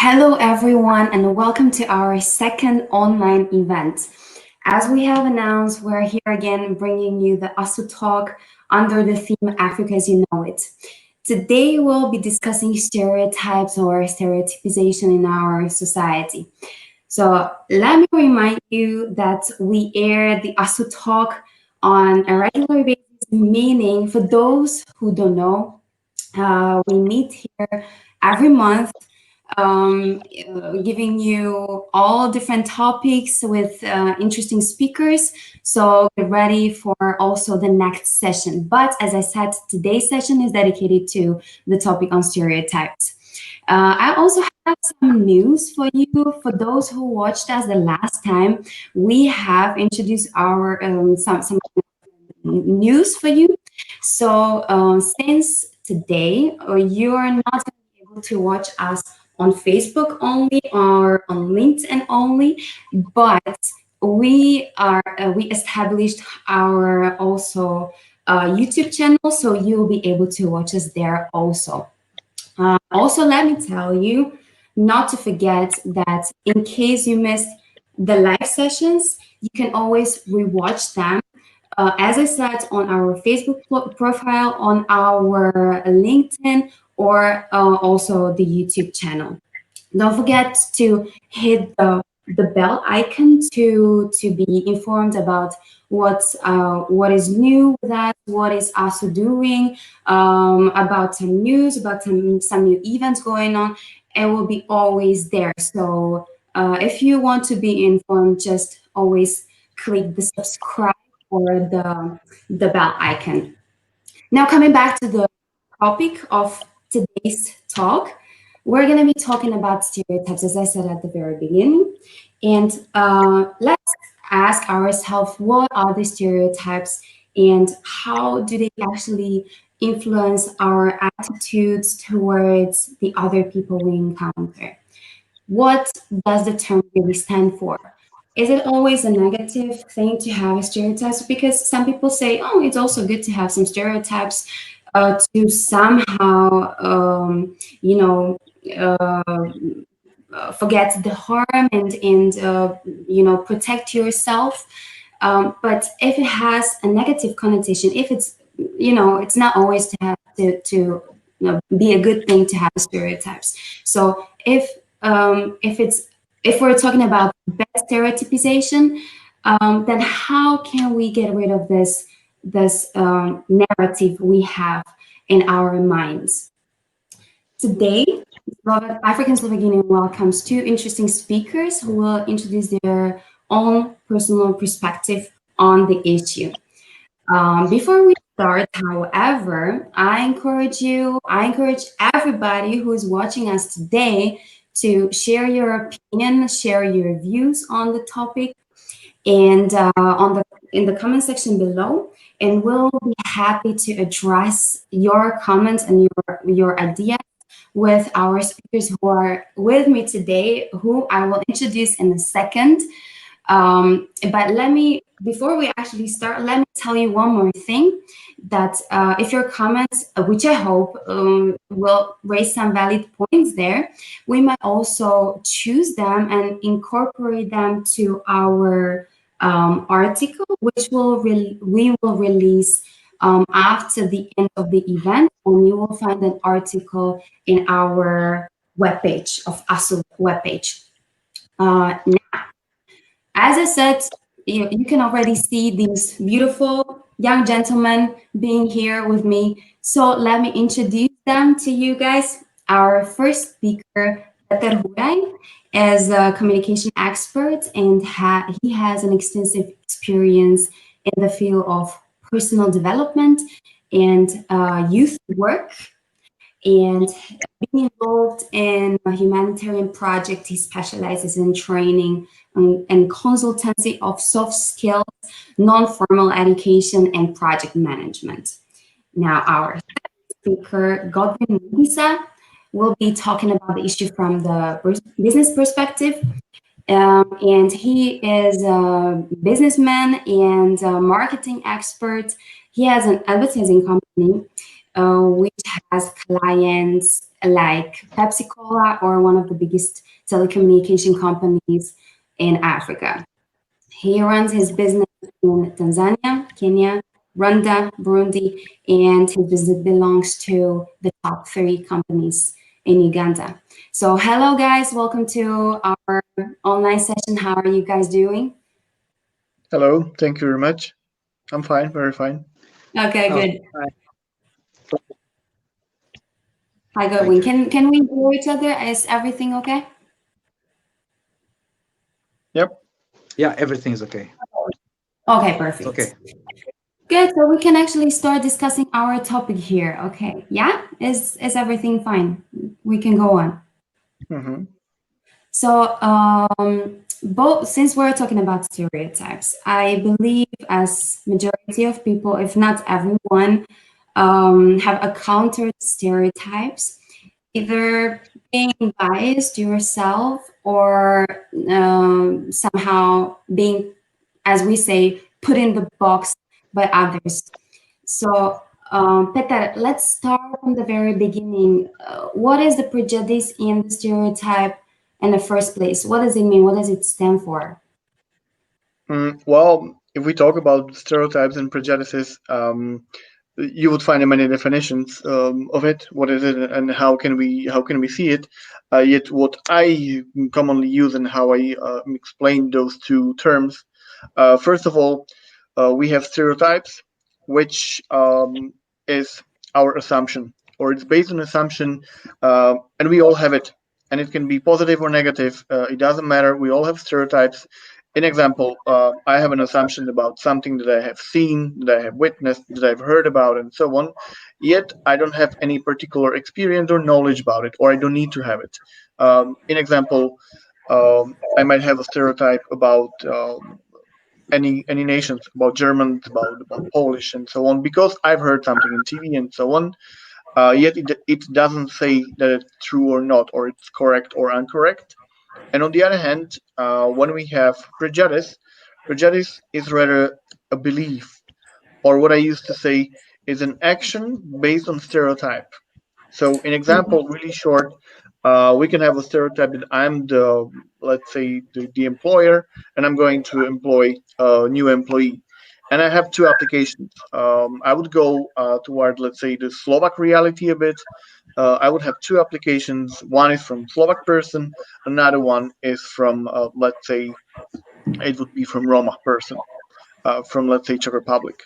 Hello, everyone, and welcome to our second online event. As we have announced, we're here again bringing you the ASU Talk under the theme Africa as You Know It. Today, we'll be discussing stereotypes or stereotypization in our society. So let me remind you that we air the ASU Talk on a regular basis, meaning for those who don't know, we meet here every month, giving you all different topics with interesting speakers. So get ready for also the next session. But as I said, today's session is dedicated to the topic on stereotypes. I also have some news for you. For those who watched us the last time, we have introduced our some news for you. So since today, you are not able to watch us on Facebook only or on LinkedIn only, but we established our also YouTube channel, so you'll be able to watch us there also. Also, let me tell you not to forget that in case you missed the live sessions, you can always rewatch them. As I said, on our Facebook profile, on our LinkedIn, or also the YouTube channel. Don't forget to hit the bell icon to be informed about what is new with us, what is also doing, about some news, about some new events going on. It will be always there. So if you want to be informed, just always click the subscribe or the bell icon. Now, coming back to the topic of today's talk, we're going to be talking about stereotypes, as I said at the very beginning. And let's ask ourselves, what are the stereotypes and how do they actually influence our attitudes towards the other people we encounter? What does the term really stand for? Is it always a negative thing to have stereotypes? Because some people say, oh, it's also good to have some stereotypes to somehow, forget the harm and protect yourself. But if it has a negative connotation, if it's, it's not always to have to be a good thing to have stereotypes. So if we're talking about bad stereotypization, then how can we get rid of this narrative we have in our minds? Today, the African-Slovak Union welcomes two interesting speakers who will introduce their own personal perspective on the issue. Before we start, however, I encourage everybody who is watching us today to share your opinion, share your views on the topic, and in the comment section below, and we'll be happy to address your comments and your ideas with our speakers who are with me today, who I will introduce in a second. But before we actually start, let me tell you one more thing, that if your comments, which I hope will raise some valid points there, we might also choose them and incorporate them to our article, which we will release after the end of the event, and you will find an article in our webpage of ASU webpage. Now, as I said, you can already see these beautiful young gentlemen being here with me. So let me introduce them to you guys. Our first speaker, Huray, is a communication expert, and he has an extensive experience in the field of personal development and youth work. And being involved in a humanitarian project, he specializes in training and consultancy of soft skills, non-formal education, and project management. Now, our speaker, Godwin Mugisa, will be talking about the issue from the business perspective. And he is a businessman and a marketing expert. He has an advertising company. which has clients like Pepsi Cola or one of the biggest telecommunication companies in Africa. He runs his business in Tanzania, Kenya, Rwanda, Burundi, and his business belongs to the top three companies in Uganda. So, hello guys, welcome to our online session. How are you guys doing? Hello, thank you very much. I'm fine, very fine. Okay, Oh, good. hi. Hi, Thank Godwin. you. Can we hear each other? Is everything okay? Yep. Yeah, everything's okay. Okay, It's okay. perfect. Good. So we can actually start discussing our topic here. Okay. Yeah? Is everything fine? We can go on. Mm-hmm. So, both since we're talking about stereotypes, I believe as majority of people, if not everyone, have encountered stereotypes, either being biased yourself or somehow being, as we say, put in the box by others. So, Peter, let's start from the very beginning. What is the prejudice in the stereotype in the first place? What does it mean? What does it stand for? Well, if we talk about stereotypes and prejudices, you would find many definitions of it. What is it, and how can we see it? Yet, what I commonly use and how I explain those two terms. First of all, we have stereotypes, which is our assumption, or it's based on assumption, and we all have it, and it can be positive or negative. It doesn't matter. We all have stereotypes. An example, I have an assumption about something that I have seen, that I have witnessed, that I've heard about, and so on. Yet I don't have any particular experience or knowledge about it, or I don't need to have it. An example, I might have a stereotype about any nations, about Germans, about Polish, and so on, because I've heard something in TV and so on. Yet it doesn't say that it's true or not, or it's correct or incorrect. And on the other hand, when we have prejudice, prejudice is rather a belief, or what I used to say is an action based on stereotype. So, an example, really short, we can have a stereotype that I'm the, let's say, the employer, and I'm going to employ a new employee. And I have two applications. I would go toward, let's say, the Slovak reality a bit. I would have two applications. One is from Slovak person, another one is from, let's say, it would be from Roma person, from, let's say, Czech Republic.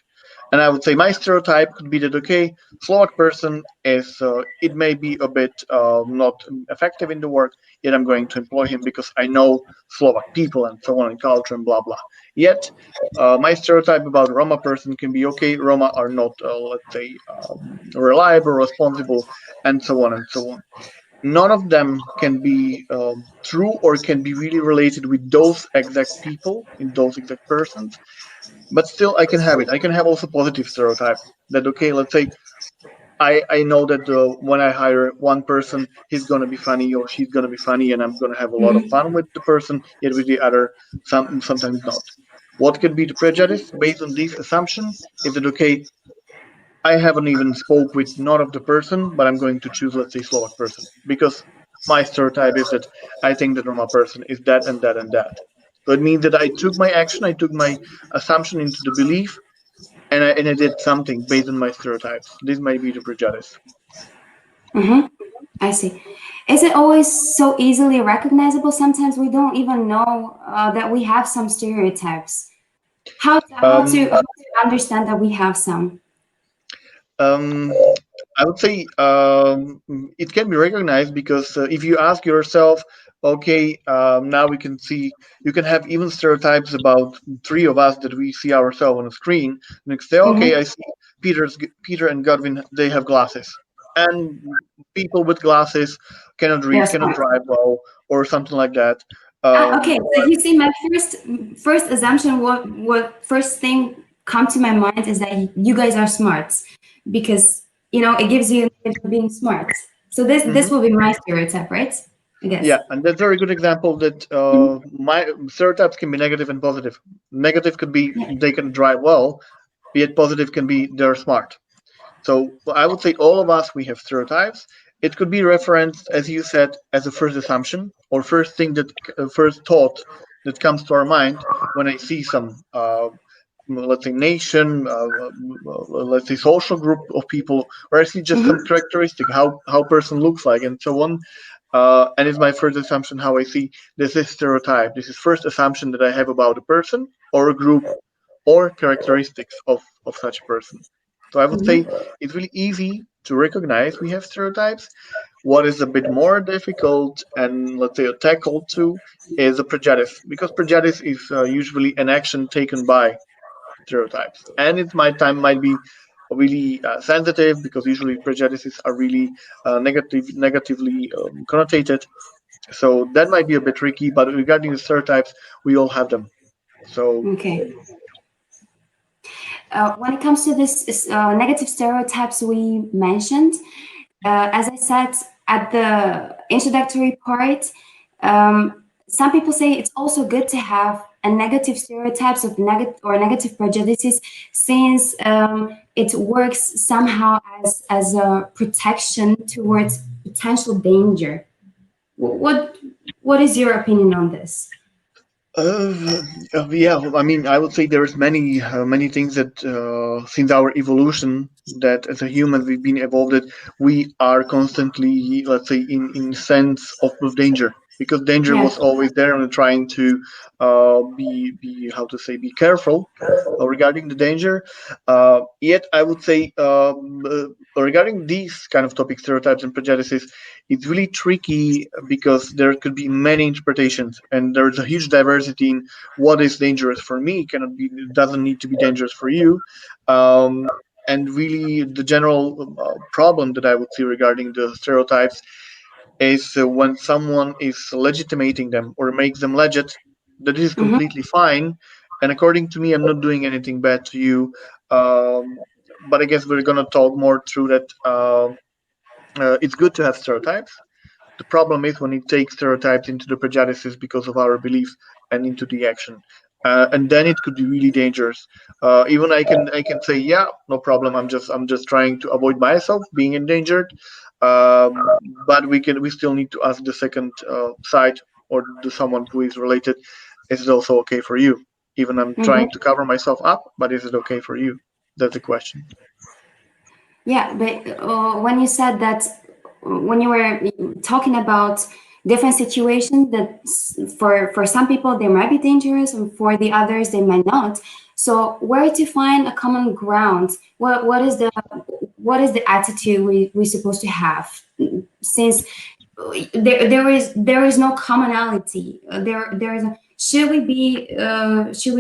And I would say my stereotype could be that, okay, Slovak person is, it may be a bit not effective in the work, yet I'm going to employ him because I know Slovak people and so on and culture and blah blah. Yet my stereotype about Roma person can be, okay, Roma are not, let's say, reliable, responsible, and so on and so on. None of them can be true or can be really related with those exact people, in those exact persons, but still I can have it. I can have also positive stereotype that, okay, let's say I know that when I hire one person, he's gonna be funny or she's gonna be funny, and I'm gonna have a lot of Mhm. fun with the person. Yet with the other, sometimes not. What could be the prejudice based on this assumption? Is that, okay? I haven't even spoke with none of the person, but I'm going to choose, let's say, Slovak person, because my stereotype is that I think that Roma person is that and that and that. So it means that I took my action, I took my assumption into the belief, and I did something based on my stereotypes. This might be the prejudice. Mhm. I see. Is it always so easily recognizable? Sometimes we don't even know that we have some stereotypes. How Um, to understand that we have some? um, I would say it can be recognized because if you ask yourself, okay, now we can see, you can have even stereotypes about three of us that we see ourselves on a screen. And you can say, okay, I Hmm. see Peter and Godwin, they have glasses. And people with glasses cannot They're read, cannot smart. drive well, or something like that. Okay, so Or you see, my first assumption, what first thing come to my mind is that you guys are smart because it gives you an image of being smart. So this Mhm. will be my stereotype, right? I Yeah, guess. and that's a very good example that Mhm. my stereotypes can be negative and positive. Negative could be Yeah. they can drive well, yet positive can be they're smart. So I would say all of us, we have stereotypes. It could be referenced, as you said, as a first assumption or first thing that first thought that comes to our mind when I see some, let's say, nation, let's say, social group of people, or I see just some Mm-hmm. characteristic, how person looks like, and so on. And it's my first assumption how I see this is stereotype. This is first assumption that I have about a person or a group or characteristics of such a person. So I would say Mm-hmm. it's really easy to recognize we have stereotypes. What is a bit more difficult and let's say a tackle to is a prejudice, because prejudice is usually an action taken by stereotypes, and it might be really sensitive because usually prejudices are really negatively connotated. So that might be a bit tricky. But regarding the stereotypes, we all have them. So Okay. When it comes to this negative stereotypes we mentioned, as I said at the introductory part, some people say it's also good to have a negative stereotypes of negative prejudices, since it works somehow as a protection towards potential danger. What is your opinion on this? yeah, I mean, I would say there's many things that since our evolution, that as a human we've been evolved, that we are constantly, let's say, in sense of danger, because danger Yeah. was always there, and trying to be how to say, be careful regarding the danger. Yet I would say regarding these kind of topics, stereotypes and prejudices, it's really tricky because there could be many interpretations, and there's a huge diversity in what is dangerous for me cannot be, doesn't need to be dangerous for you. And really the general problem that I would see regarding the stereotypes is when someone is legitimating them or makes them legit, that is Mm-hmm. completely fine, and according to me I'm not doing anything bad to you. But I guess we're going to talk more through that. It's good to have stereotypes. The problem is when it takes stereotypes into the prejudices because of our beliefs and into the action, and then it could be really dangerous. Even I can say, yeah, no problem. I'm just trying to avoid myself being endangered. But we still need to ask the second side or the someone who is related. Is it also okay for you? Even I'm trying to Mm-hmm. cover myself up, but is it okay for you? That's the question. Yeah, but when you said that, when you were talking about different situations that for some people they might be dangerous and for the others they might not. So where to find a common ground? What is the attitude we supposed to have? Since there is no commonality. There is should we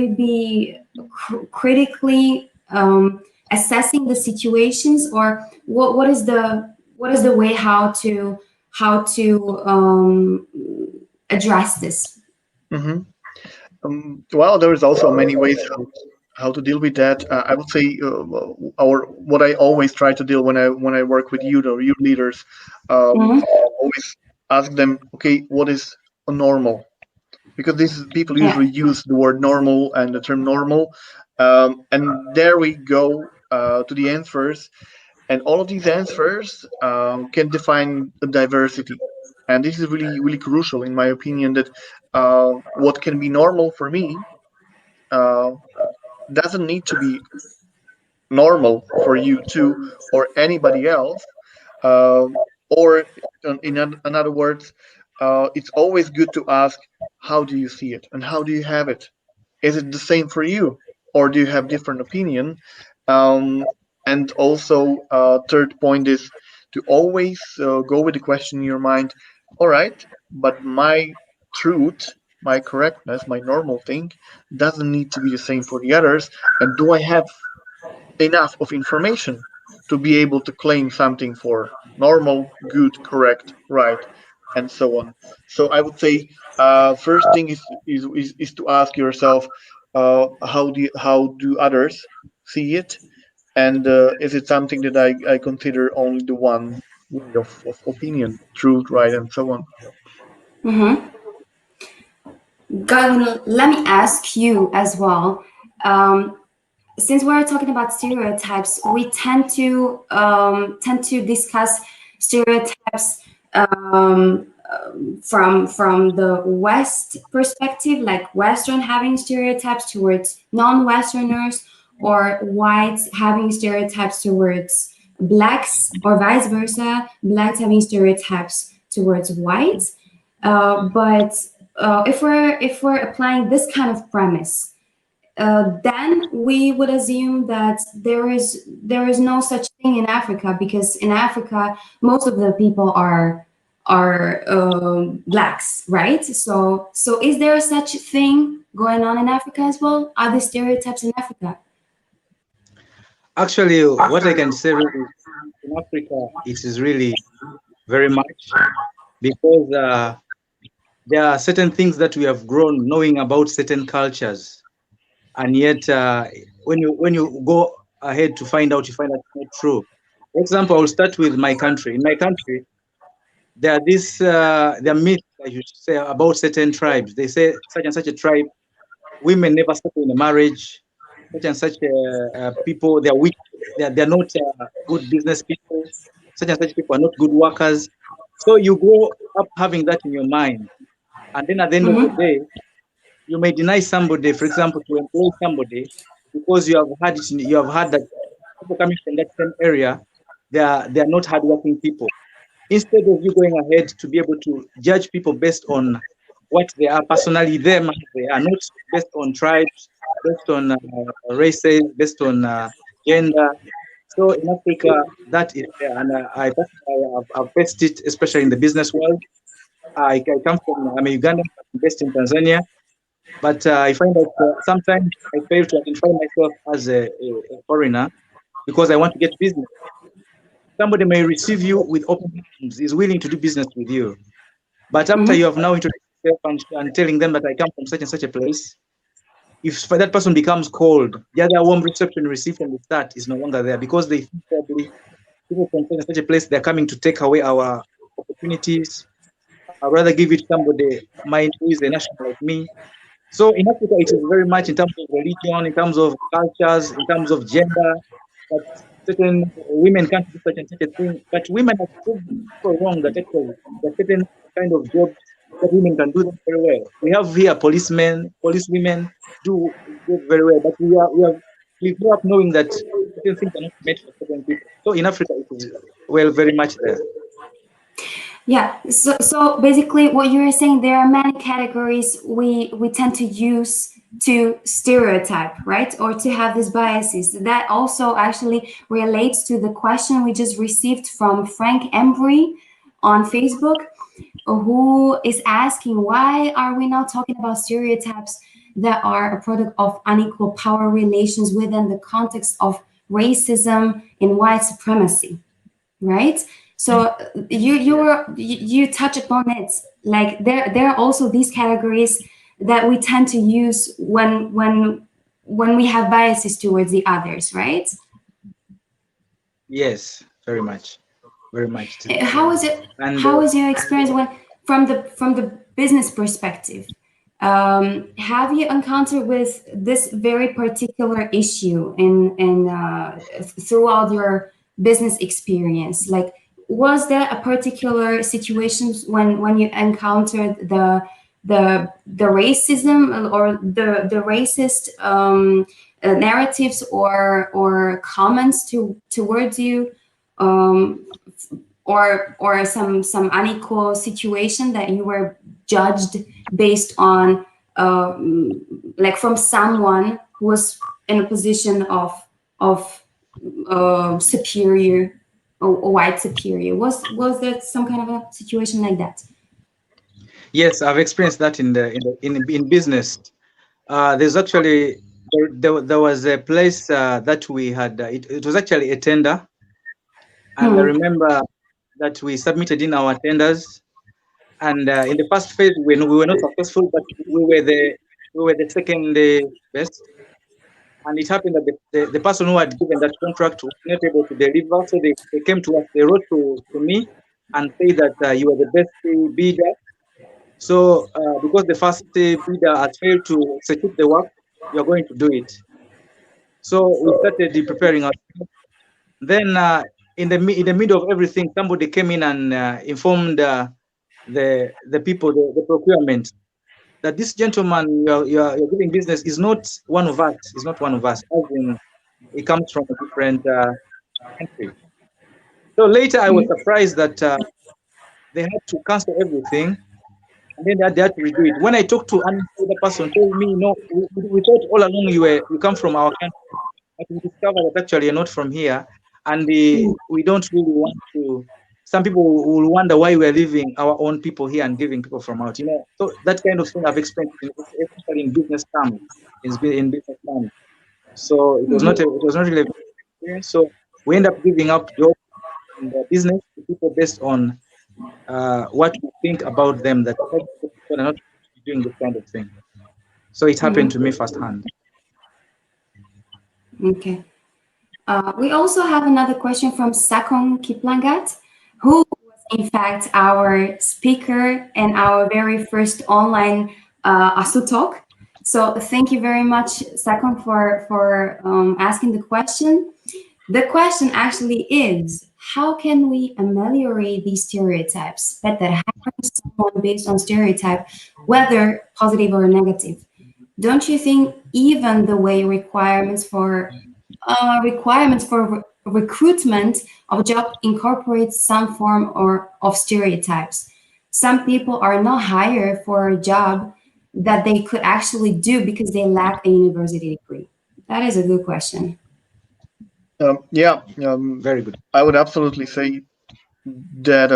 be critically assessing the situations, or what is the way how to address this? Hmm. Well, there is also many ways how to deal with that. I would say, our what I always try to deal when I work with youth or youth leaders, Hmm. always ask them, okay, what is a normal? Because this is, people Yeah. usually use the word normal and the term normal, and there we go to the answers, and all of these answers can define the diversity. And this is really really crucial in my opinion, that what can be normal for me uh, doesn't need to be normal for you too or anybody else. Or in other words, it's always good to ask, how do you see it and how do you have it? Is it the same for you, or do you have different opinion? And also, third point is to always go with the question in your mind. All right, but my truth, my correctness, my normal thing doesn't need to be the same for the others. And do I have enough of information to be able to claim something for normal, good, correct, right, and so on? So I would say, first thing is to ask yourself, how do others see it, and is it something that I consider only the one way of opinion, truth, right, and so on. Mm-hmm. Godwin, let me ask you as well. Um, since we're talking about stereotypes, we tend to discuss stereotypes from the West perspective, like Western having stereotypes towards non-Westerners, or whites having stereotypes towards blacks, or vice versa, blacks having stereotypes towards whites. But if we're applying this kind of premise, then we would assume that there is no such thing in Africa, because in Africa most of the people are blacks, right? So is there such a thing going on in Africa as well? Are there stereotypes in Africa? Actually, what I can say really, in Africa, it is really very much because there are certain things that we have grown knowing about certain cultures, and yet when you go ahead to find out, you find that it's not true. For example, I'll start with my country. In my country, there are myths, I should say, about certain tribes. They say such and such a tribe, women never settle in a marriage. Such and such people, they are weak. They are not good business people. Such and such people are not good workers. So you grow up having that in your mind, and then at the end of the Mm-hmm. day, you may deny somebody, for example, to employ somebody because you have heard that people coming from that same area, they are not hardworking people. Instead of you going ahead to be able to judge people based on what they are personally, them, they are not based on tribes, based on races, based on gender. So in Africa, that is there, and I personally I've faced it, especially in the business world. I come from, I'm a Ugandan, based in Tanzania, but I find that sometimes I fail to identify myself as a foreigner because I want to get business. Somebody may receive you with open arms, is willing to do business with you. But after you Mm-hmm. have now introduced yourself and telling them that I come from such and such a place, if that person becomes cold, the other warm reception received from the start is no longer there because they think probably people from such and such a place, they're coming to take away our opportunities. I'd rather give it to somebody who is a national like me. So in Africa, it is very much in terms of religion, in terms of cultures, in terms of gender, that certain women can't do such and such a thing. But women have proved so wrong that actually there are certain kind of jobs that women can do them very well. We have here policemen, police women do job very well, but we grew up knowing that certain things are not made for certain people. So in Africa, it is well very much there. Yeah, so basically what you're saying, there are many categories we tend to use to stereotype, right? Or to have these biases. That also actually relates to the question we just received from Frank Embry on Facebook, who is asking, why are we not talking about stereotypes that are a product of unequal power relations within the context of racism and white supremacy, right? So you touch upon it, like there are also these categories that we tend to use when we have biases towards the others, right? Yes, very much. How is it? And How is your experience when from the business perspective? Have you encountered with this very particular issue in throughout your business experience? Like, was there a particular situation when you encountered the racism or the racist narratives or comments towards you? Um, or some unequal situation that you were judged based on like from someone who was in a position of superior or white superior. Was there some kind of a situation like that? yes, I've experienced that in business. There's actually there was a place that we had. It was actually a tender, and I Hmm. remember that we submitted in our tenders. And in the first phase, when we were not successful, but we were the second best. And it happened that the person who had given that contract was not able to deliver, so they came to us. They wrote to me and said that you are the best bidder. So because the first bidder has failed to execute the work, you are going to do it. So we started preparing our. Then in the middle of everything, somebody came in and informed the people, the procurement, that this gentleman you're giving business is not one of us. Is not one of us. As in, he comes from a different country. So later, I was surprised that they had to cancel everything, and then they had to redo it. When I talked to another person, told me, no, we thought all along you come from our country, but we discovered that actually you're not from here, and we don't really want to. Some people will wonder why we're leaving our own people here and giving people from out. So that kind of thing I've experienced, especially in business terms, in business terms. So it was not really a good experience. So we end up giving up jobs in the business to people based on what we think about them, that people are not doing this kind of thing. So it happened to me firsthand. Okay. We also have another question from Sakong Kiplangat, who was in fact our speaker and our very first online ASU Talk. So thank you very much, Sakong, for asking the question. The question actually is, how can we ameliorate these stereotypes? Better hiring someone based on stereotype, whether positive or negative. Don't you think even the way requirements for recruitment of job incorporates some form or of stereotypes? Some people are not hired for a job that they could actually do because they lack a university degree. That is a good question. Yeah, Very good. I would absolutely say that,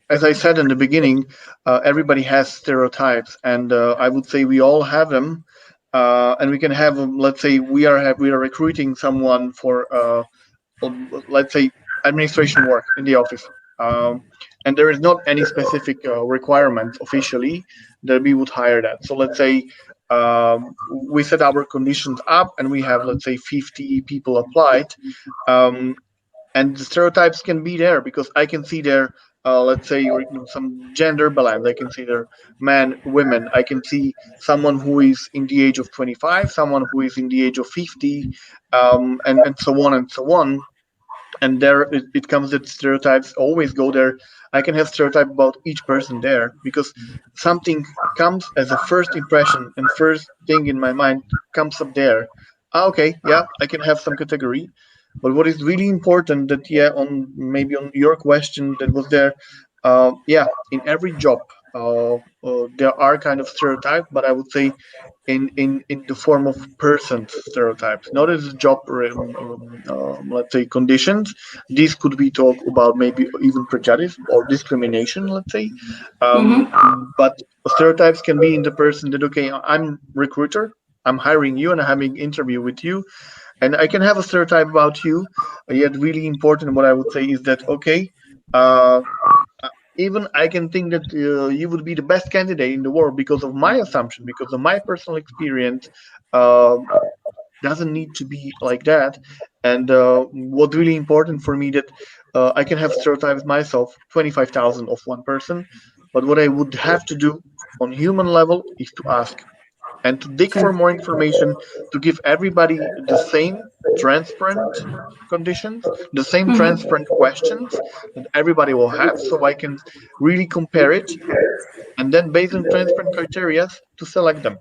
as I said in the beginning, everybody has stereotypes, and I would say we all have them, and we can have them. Let's say we are recruiting someone for, let's say, administration work in the office, and there is not any specific requirement officially that we would hire that. So let's say we set our conditions up, and we have, let's say, 50 people applied. Um, and the stereotypes can be there because I can see there, let's say, some gender balance. I can see there men, women. I can see someone who is in the age of 25, someone who is in the age of 50, and so on and so on. And there it comes that stereotypes always go there. I can have stereotype about each person there because something comes as a first impression, and first thing in my mind comes up there. Okay, yeah, I can have some category. But what is really important, that, yeah, on maybe on your question that was there, yeah, in every job there are kind of stereotypes, but I would say in the form of persons stereotypes, not as a job, let's say, conditions. These could be talk about maybe even prejudice or discrimination, let's say. But stereotypes can be in the person that, okay, I'm recruiter, I'm hiring you and I'm having interview with you, and I can have a stereotype about you. Yet really important, what I would say is that, okay, uh, even I can think that you would be the best candidate in the world because of my assumption, because of my personal experience. Uh, doesn't need to be like that. And what's really important for me, that I can have stereotypes myself, 25,000 of one person, but what I would have to do on human level is to ask and to dig for more information, to give everybody the same transparent conditions, the same transparent questions that everybody will have, so I can really compare it, and then based on transparent criteria to select them.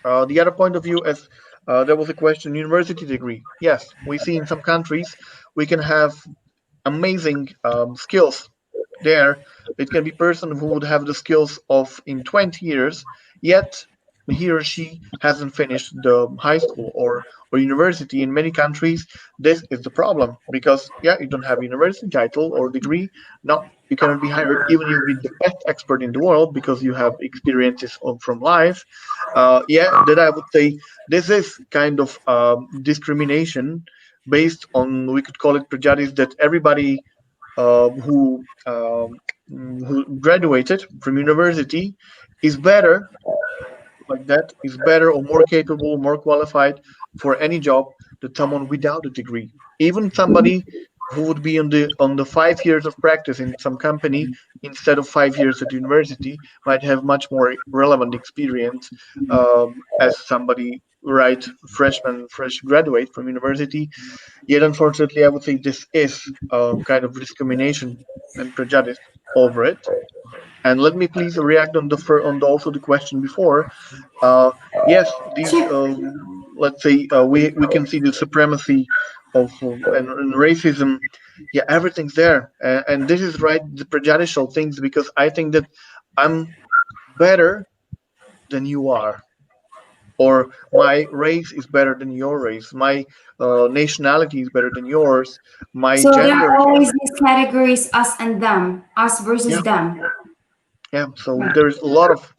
The other point of view is, there was a question, university degree. Yes, we see in some countries we can have amazing skills there. It can be person who would have the skills of in 20 years, yet he or she hasn't finished the high school or university. In many countries, this is the problem because, yeah, you don't have a university title or degree. No, you cannot be hired even if you be the best expert in the world because you have experiences from life. Yeah, that I would say this is kind of discrimination based on, we could call it prejudice, that everybody who graduated from university is better, like that, is better or more capable, more qualified for any job than someone without a degree. Even somebody who would be on the 5 years of practice in some company instead of 5 years at university might have much more relevant experience as somebody right freshman, fresh graduate from university. Yet, unfortunately, I would say this is a kind of discrimination and prejudice over it. And let me please react on also the question before. Uh, yes, these let's say we can see the supremacy of and racism. Yeah, everything's there, and this is right the prejudicial things, because I think that I'm better than you are, or my race is better than your race, my nationality is better than yours, my So there are gender is always these categories, us and them, us versus yeah. them. Yeah, so there's a lot of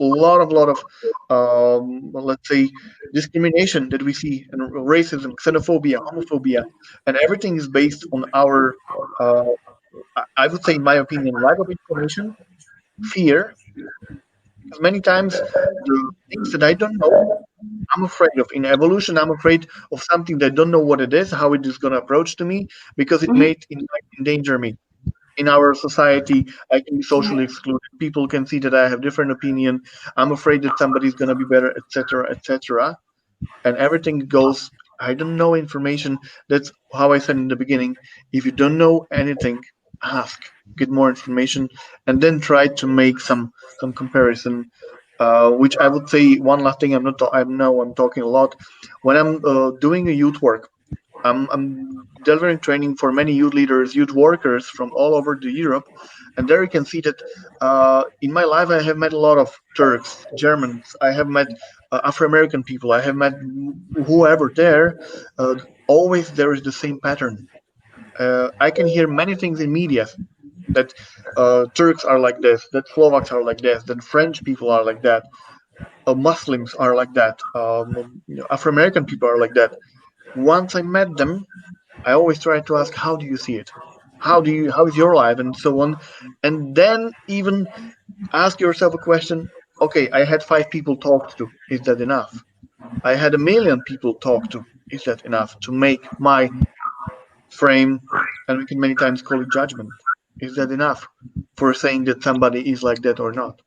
let's say discrimination that we see, and racism, xenophobia, homophobia, and everything is based on our uh, I would say, in my opinion, lack of information, fear. Because many times the things that I don't know, I'm afraid of. In evolution, I'm afraid of something that I don't know what it is, how it is going to approach to me, because it Mhm. may endanger me. In our society, I can be socially excluded. People can see that I have different opinion. I'm afraid that somebody's going to be better, etc., etc. And everything goes. I don't know information. That's how I said in the beginning. If you don't know anything, ask, get more information, and then try to make some comparison. Which I would say one last thing. I know I'm talking a lot. When I'm doing a youth work, I'm delivering training for many youth leaders, youth workers from all over the Europe, and there you can see that in my life I have met a lot of Turks, Germans. I have met Afro American people. I have met whoever there. Always there is the same pattern. I can hear many things in media that Turks are like this, that Slovaks are like this, that French people are like that, Muslims are like that, Afro American people are like that. Once I met them, I always try to ask, how do you see it? How is your life, and so on, and then even ask yourself a question. Okay, I had 5 people talked to. Is that enough? I had 1 million people talk to. Is that enough to make my frame? And we can many times call it judgment. Is that enough for saying that somebody is like that or not?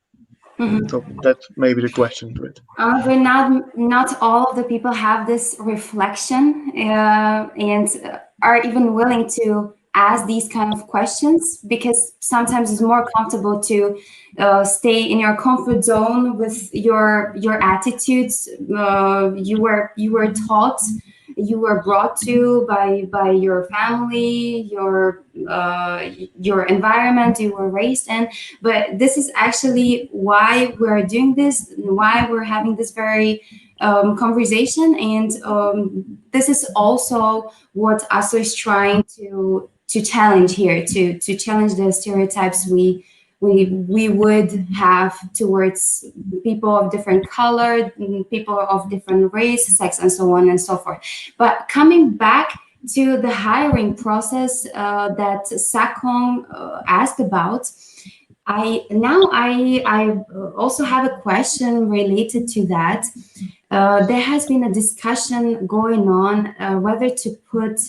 So that's maybe the question to it. But not all of the people have this reflection and are even willing to ask these kind of questions, because sometimes it's more comfortable to stay in your comfort zone with your attitudes. You were taught, you were brought to by your family, your environment you were raised in. But this is actually why we're doing this, why we're having this very conversation, and this is also what ASO is trying to challenge here, to challenge the stereotypes we would have towards people of different color, people of different race, sex, and so on and so forth. But coming back to the hiring process that Sakong asked about, I also have a question related to that. There has been a discussion going on whether to put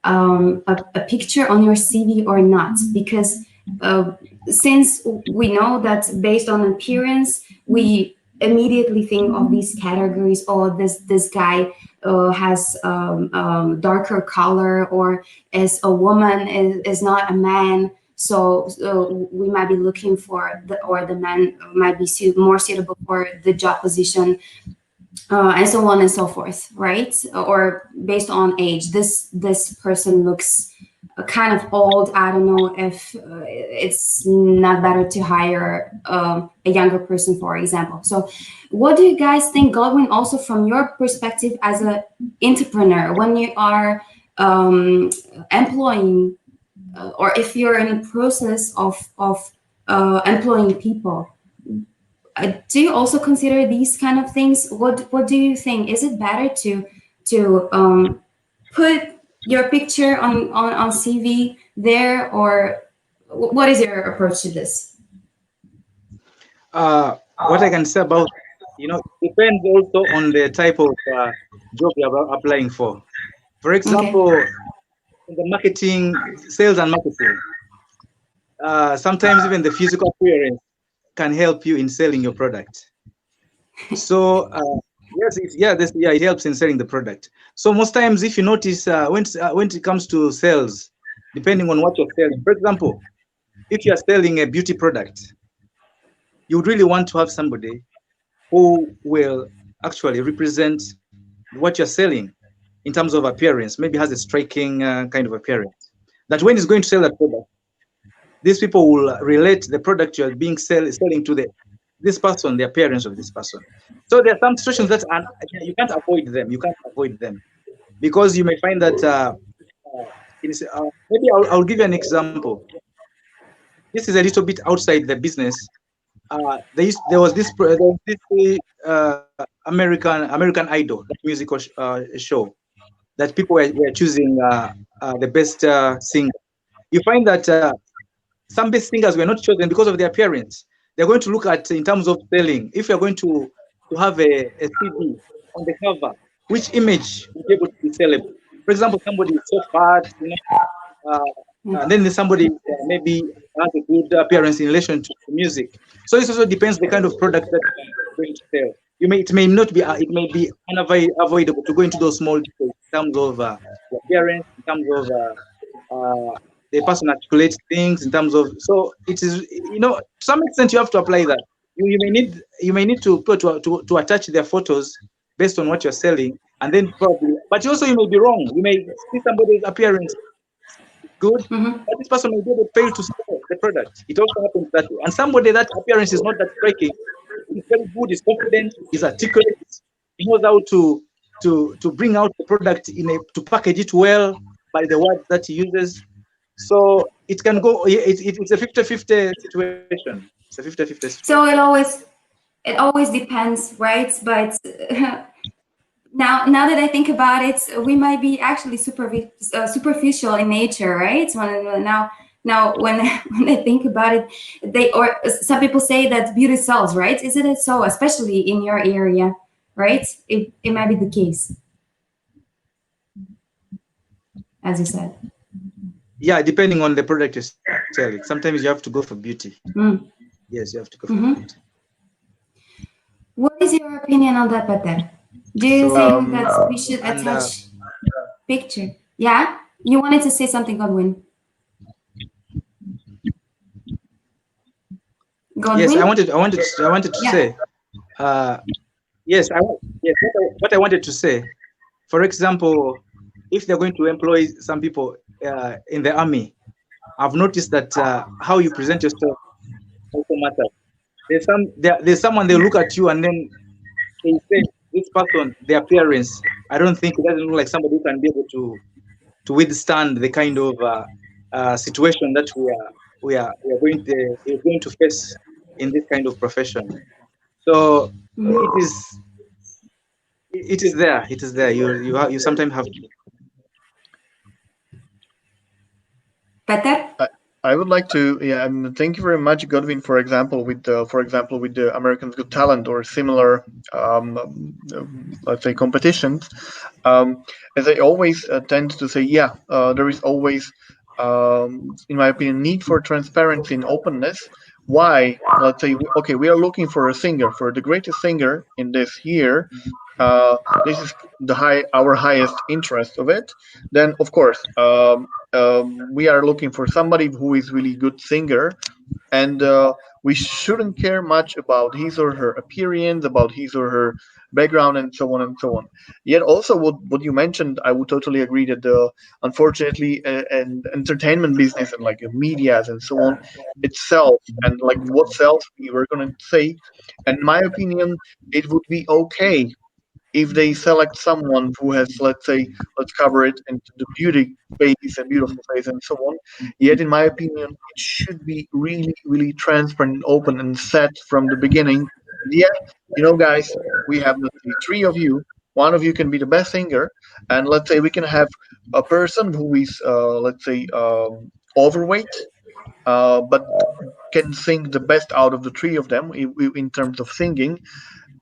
a picture on your CV or not, because since we know that based on appearance, we immediately think of these categories. Oh, this guy has darker color, or is a woman, is not a man. So we might be looking for the man might be more suitable for the job position, and so on and so forth, right? Or based on age, this person looks kind of old. I don't know if it's not better to hire a younger person, for example. So, what do you guys think, Godwin? Also, from your perspective as an entrepreneur, when you are employing, or if you're in a process of employing people, do you also consider these kind of things? What do you think? Is it better to put your picture on CV there, or what is your approach to this? What I can say about, it depends also on the type of job you're applying for. For Okay. example, in the marketing, sales and marketing, sometimes even the physical appearance can help you in selling your product. So Yes, it helps in selling the product. So most times, if you notice, when it comes to sales, depending on what you're selling, for example, if you are selling a beauty product, you would really want to have somebody who will actually represent what you're selling in terms of appearance, maybe has a striking kind of appearance. That when he's going to sell that product, these people will relate the product you're selling to this person, the appearance of this person. So there are some situations that you can't avoid them. You can't avoid them because you may find that maybe I'll give you an example. This is a little bit outside the business. There was this American Idol, that musical show that people were choosing the best singer. You find that some best singers were not chosen because of their appearance. They're going to look at in terms of selling. If you're going to have a CD on the cover, which image will be able to be sellable? For example, somebody is so fat, and then there's somebody maybe has a good appearance in relation to music. So this also depends the kind of product that you're going to sell. It may not be unavoidable to go into those small details in terms of the appearance, in terms of the person articulates things, in terms of, so it is, to some extent you have to apply that. You may need to attach their photos based on what you're selling, and then probably, but also you may be wrong. You may see somebody's appearance good, Mm-hmm. but this person may be able to fail to sell the product. It also happens that way. And somebody that appearance is not that striking, is very good, is confident, is articulate, he knows how to bring out the product to package it well by the words that he uses. So it can go. It's a 50-50 situation. It's a 50-50 situation. So it always depends, right? But now that I think about it, we might be actually superficial in nature, right? Now when when I think about it, some people say that beauty sells, right? Isn't it so? Especially in your area, right? It might be the case, as you said. Yeah, depending on the product you're selling. Sometimes you have to go for beauty. Mm. Yes, you have to go for beauty. Mm-hmm. What is your opinion on that, Peter? Do you So think that we should and attach picture? Yeah, you wanted to say something, Godwin. yes, I Godwin? wanted to Yeah. say, uh, yes, what I wanted to say. For example, if they're going to employ some people in the army, I've noticed that how you present yourself also matters. There's someone, they look at you and then they say, this person, the appearance, I don't think it doesn't look like somebody who can be able to withstand the kind of situation that we're going to face in this kind of profession. So it Mhm. is it is there. It is there. You sometimes have to. Peter? I would like to, yeah, thank you very much, Godwin. For example, with the Americans Got Talent or similar, let's say, competitions. As I always tend to say, yeah, there is always, in my opinion, need for transparency and openness. Why? Let's say, okay, we are looking for a singer, for the greatest singer in this year. Uh, this is our highest interest of it. Then, of course, we are looking for somebody who is really good singer, and we shouldn't care much about his or her appearance, about his or her background, and so on and so on. Yet, also, what you mentioned, I would totally agree that unfortunately, and entertainment business and like medias and so on itself, and like what sells, we were going to say, in my opinion, it would be okay if they select someone who has, let's say, let's cover it into the beauty face and beautiful face and so on. Yet, in my opinion, it should be really, really transparent and open and set from the beginning. Yeah, guys, we have, let's say, three of you. One of you can be the best singer, and let's say we can have a person who is, let's say, overweight, but can sing the best out of the three of them in terms of singing,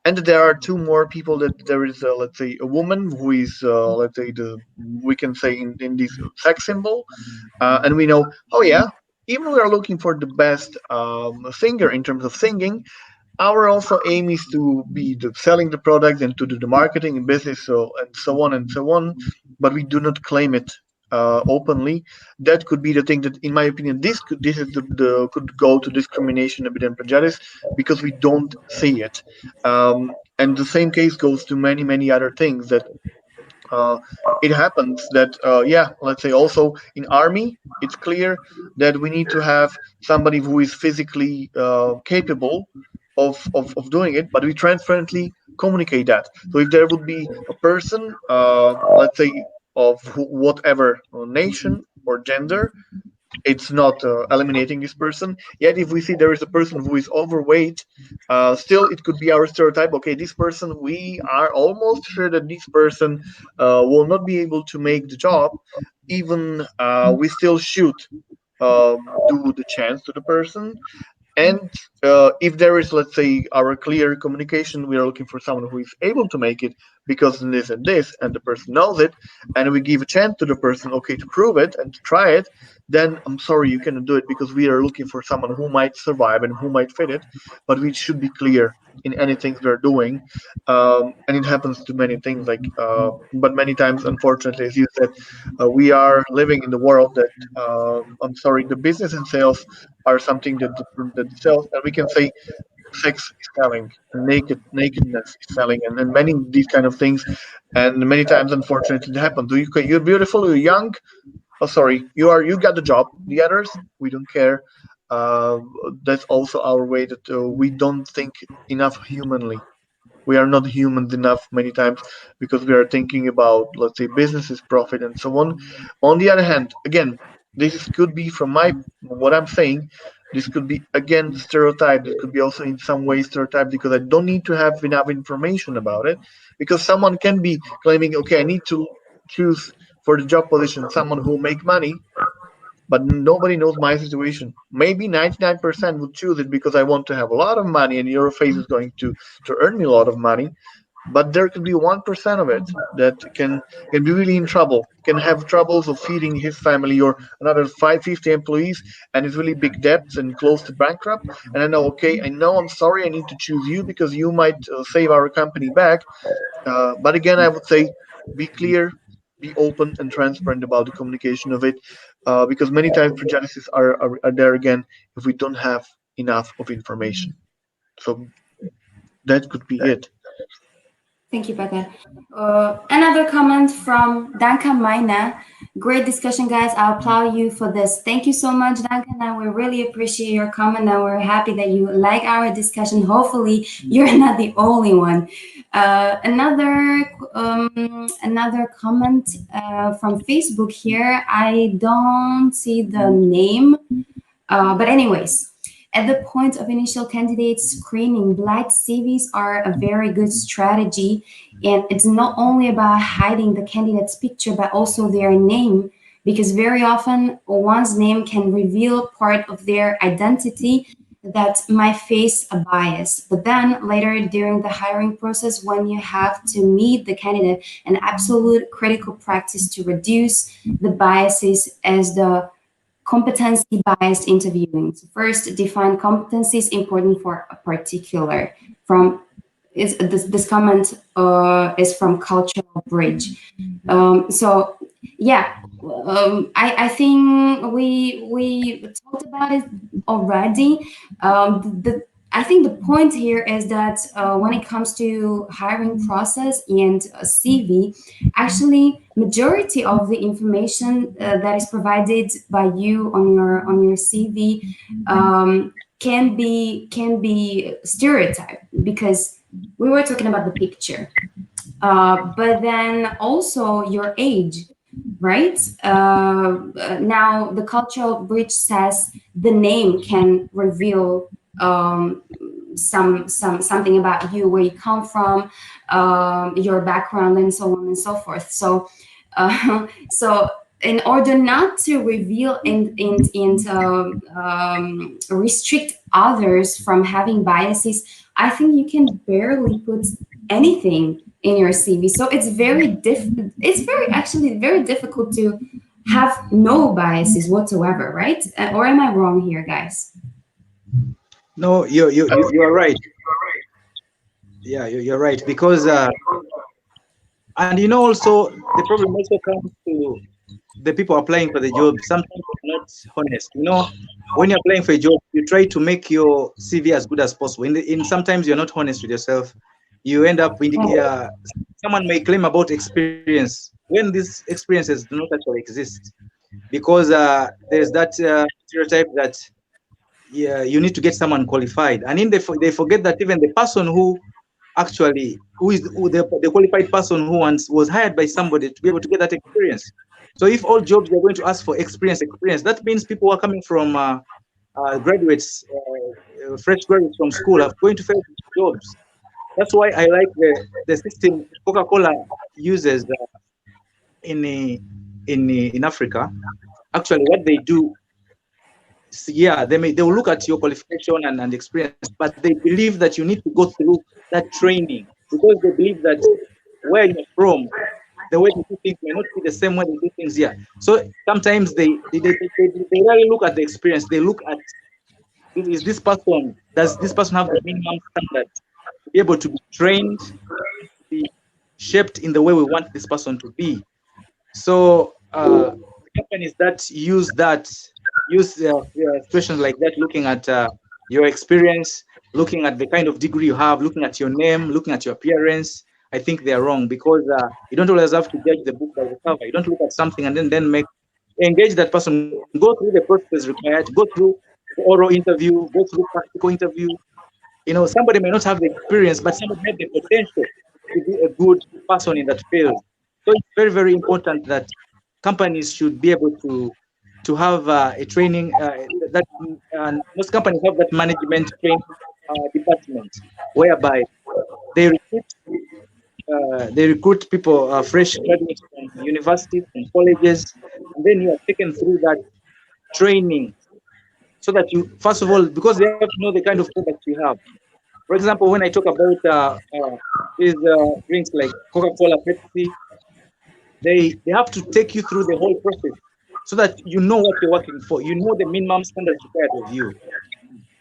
and there are two more people. That there is, let's say, a woman who is, let's say, we can say in this sex symbol, and we know, oh yeah, even we are looking for the best singer in terms of singing. our also aim is to be selling the product and to do the marketing and business, so and so on and so on, but we do not claim it openly. That could be the thing that, in my opinion, this is the could go to discrimination a bit and prejudice because we don't see it. And the same case goes to many other things that uh, it happens that yeah, let's say also in army it's clear that we need to have somebody who is physically capable of doing it, but we transparently communicate that. So if there would be a person, let's say of whatever nation or gender, it's not eliminating this person. Yet, if we see there is a person who is overweight, still it could be our stereotype. Okay, this person, we are almost sure that this person will not be able to make the job. Even we still should do the chance to the person, and if there is, let's say, our clear communication, we are looking for someone who is able to make it because of this and this, and the person knows it, and we give a chance to the person, okay, to prove it and to try it, then I'm sorry, you cannot do it because we are looking for someone who might survive and who might fit it. But we should be clear in anything we're doing. And it happens to many things, like, but many times, unfortunately, as you said, we are living in the world that, I'm sorry, the business and sales are something that sells, and we can say sex is selling, nakedness is selling, and many these kind of things. And many times, unfortunately, it happens. You're beautiful, you're young. Oh, sorry, you got the job. The others, we don't care. Uh, that's also our way that we don't think enough humanly. We are not humans enough many times because we are thinking about, let's say, businesses, profit, and so on the other hand, again, could be from my what I'm saying, this could be again stereotype. This could be also in some way stereotype because I don't need to have enough information about it, because someone can be claiming, okay, I need to choose for the job position someone who will make money, but nobody knows my situation. Maybe 99% would choose it because I want to have a lot of money and your face is going to earn me a lot of money. But there could be 1% of it that can be really in trouble, can have troubles of feeding his family or another 550 employees, and is really big debts and close to bankrupt. And I know, okay, I know, I'm sorry, I need to choose you because you might save our company back. But again, I would say be clear, be open and transparent about the communication of it, because many times prejudices are there again if we don't have enough of information. So that could be it. Thank you, Peter. Another comment from Duncan Maina. Great discussion, guys. I applaud you for this. Thank you so much, Duncan. And we really appreciate your comment. And we're happy that you like our discussion. Hopefully, you're not the only one. Another comment from Facebook here. I don't see the name, but anyways, at the point of initial candidate screening, blind CVs are a very good strategy. And it's not only about hiding the candidate's picture, but also their name, because very often one's name can reveal part of their identity that might face a bias. But then later during the hiring process, when you have to meet the candidate, an absolute critical practice to reduce the biases as the competency based interviewing. So first, define competencies important for a particular. From this comment is from Cultural Bridge. So yeah, I think we talked about it already. I think the point here is that when it comes to hiring process and CV, actually majority of the information that is provided by you on your CV can be stereotyped, because we were talking about the picture, but then also your age, right? Now the Cultural Bridge says the name can reveal something about you, where you come from, your background, and so on and so forth. So so in order not to reveal and restrict others from having biases, I think you can barely put anything in your CV. So it's very actually very difficult to have no biases whatsoever, right? Or am I wrong here, guys? No, you are right. Yeah, you're right, because and also the problem also comes to the people applying for the job. Sometimes they're not honest. When you're applying for a job, you try to make your CV as good as possible. In sometimes you're not honest with yourself. You end up in someone may claim about experience when these experiences do not actually exist, because there's that stereotype that, yeah, you need to get someone qualified, and they forget that even the person the qualified person who once was hired by somebody to be able to get that experience. So if all jobs are going to ask for experience, that means people who are coming from graduates, fresh graduates from school, are going to fail jobs. That's why I like the system Coca-Cola uses in Africa. Actually, what they do, yeah, they will look at your qualification and experience, but they believe that you need to go through that training, because they believe that where you're from, the way they do things may not be the same way they do things here. So sometimes they really look at the experience. They look at, does this person have the minimum standard to be able to be trained, be shaped in the way we want this person to be. So companies that use situations like that, looking at your experience, looking at the kind of degree you have, looking at your name, looking at your appearance, I think they are wrong, because you don't always have to judge the book by the cover. You don't look at something and then engage that person, go through the process required, go through the oral interview, go through practical interview. Somebody may not have the experience, but somebody has the potential to be a good person in that field. So it's very, very important that companies should be able to have a training that most companies have that management training department, whereby they recruit people, fresh graduates from universities and colleges, and then you are taken through that training, so that you, first of all, because they have to know the kind of products you have. For example, when I talk about these drinks like Coca-Cola, Pepsi, they have to take you through the whole process, so that you know what you're working for. You know the minimum standards required of you.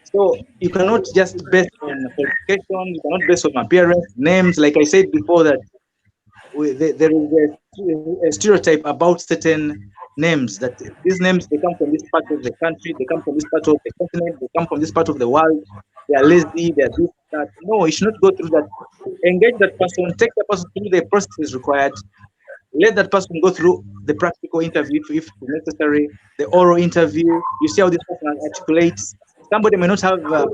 So you cannot just base on qualification. You cannot base on appearance, names. Like I said before, that there is a stereotype about certain names, that these names, they come from this part of the country, they come from this part of the continent, they come from this part of the world. They are lazy. They are this, that. No, you should not go through that. Engage that person. Take the person through the processes required. Let that person go through the practical interview if necessary, the oral interview. You see how this person articulates. Somebody may not have the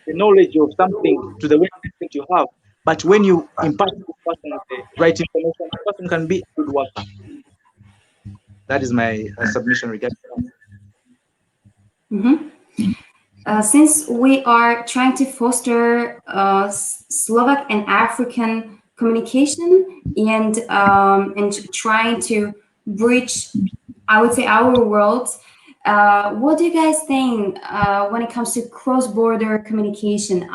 knowledge of something to the way that you have, but when you impart to this person the right information, the person can be a good worker. That is my submission regarding that. Mhm. Since we are trying to foster Slovak and African communication and trying to bridge, I would say, our worlds, what do you guys think when it comes to cross-border communication?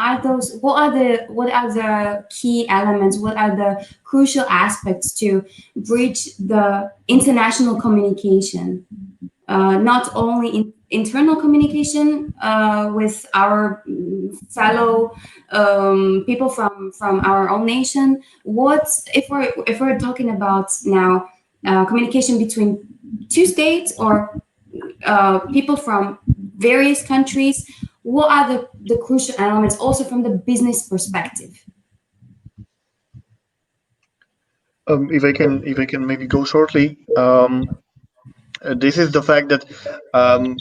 What are the key elements? What are the crucial aspects to bridge the international communication? Not only in internal communication with our fellow people from our own nation. What if we're talking about now communication between two states or people from various countries? What are the crucial elements also from the business perspective? If I can maybe go shortly. This is the fact that